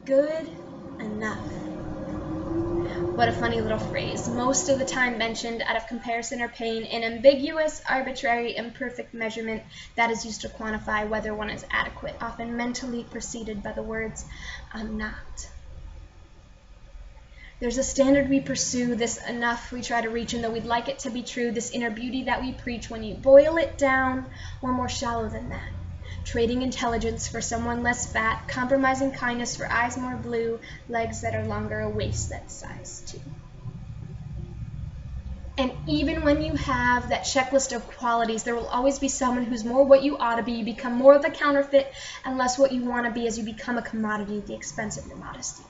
good enough. What a funny little phrase, most of the time mentioned out of comparison or pain, an ambiguous, arbitrary, imperfect measurement that is used to quantify whether one is adequate, often mentally preceded by the words, I'm not. There's a standard we pursue, this enough we try to reach, and though we'd like it to be true, this inner beauty that we preach, when you boil it down, we're more shallow than that. Trading intelligence for someone less fat, compromising kindness for eyes more blue, legs that are longer, a waist that's size 2. And even when you have that checklist of qualities, there will always be someone who's more what you ought to be. You become more of the counterfeit and less what you want to be as you become a commodity at the expense of your modesty.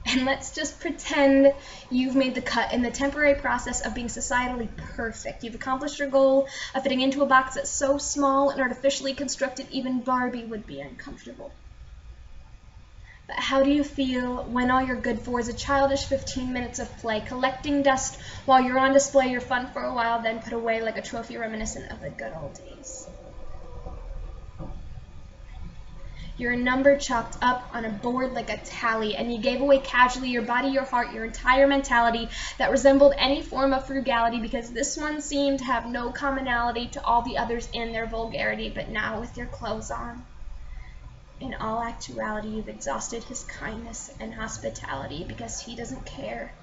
And let's just pretend you've made the cut in the temporary process of being societally perfect. You've accomplished your goal of fitting into a box that's so small and artificially constructed even Barbie would be uncomfortable. But how do you feel when all you're good for is a childish 15 minutes of play, collecting dust while you're on display, you're fun for a while, then put away like a trophy reminiscent of the good old days? You're a number chalked up on a board like a tally, and you gave away casually your body, your heart, your entire mentality that resembled any form of frugality, because this one seemed to have no commonality to all the others in their vulgarity. But now, with your clothes on, in all actuality, you've exhausted his kindness and hospitality, because he doesn't care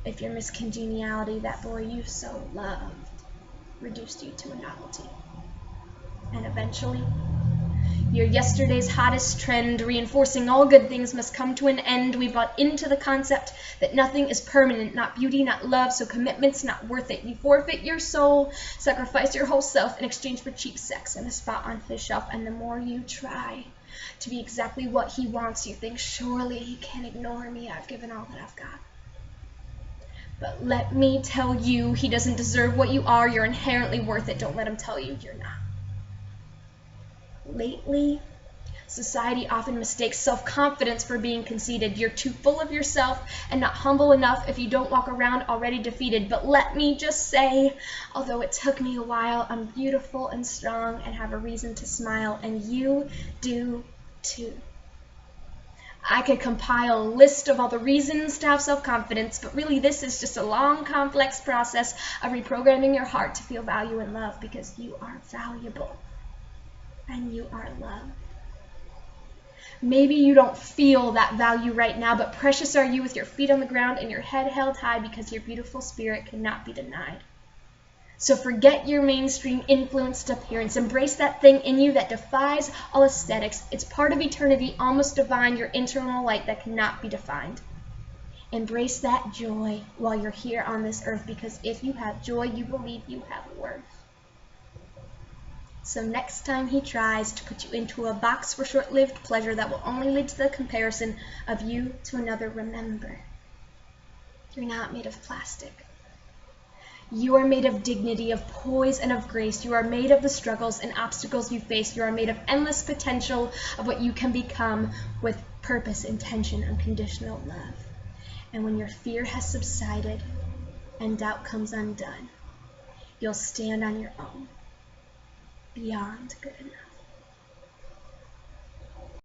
if your miscongeniality, that boy you so loved, reduced you to a novelty. And eventually, your yesterday's hottest trend, reinforcing all good things must come to an end. We bought into the concept that nothing is permanent, not beauty, not love, so commitment's not worth it. You forfeit your soul, sacrifice your whole self in exchange for cheap sex and a spot on his shelf. And the more you try to be exactly what he wants, you think, surely he can't ignore me. I've given all that I've got. But let me tell you, he doesn't deserve what you are. You're inherently worth it. Don't let him tell you you're not. Lately, society often mistakes self-confidence for being conceited. You're too full of yourself and not humble enough if you don't walk around already defeated. But let me just say, although it took me a while, I'm beautiful and strong and have a reason to smile, and you do too. I could compile a list of all the reasons to have self-confidence, but really this is just a long, complex process of reprogramming your heart to feel value and love, because you are valuable. And you are loved. Maybe you don't feel that value right now, but precious are you with your feet on the ground and your head held high, because your beautiful spirit cannot be denied. So forget your mainstream influenced appearance. Embrace that thing in you that defies all aesthetics. It's part of eternity, almost divine, your internal light that cannot be defined. Embrace that joy while you're here on this earth, because if you have joy, you believe you have worth. So next time he tries to put you into a box for short-lived pleasure that will only lead to the comparison of you to another, remember, you're not made of plastic. You are made of dignity, of poise, and of grace. You are made of the struggles and obstacles you face. You are made of endless potential of what you can become with purpose, intention, unconditional love. And when your fear has subsided and doubt comes undone, you'll stand on your own. Beyond good enough.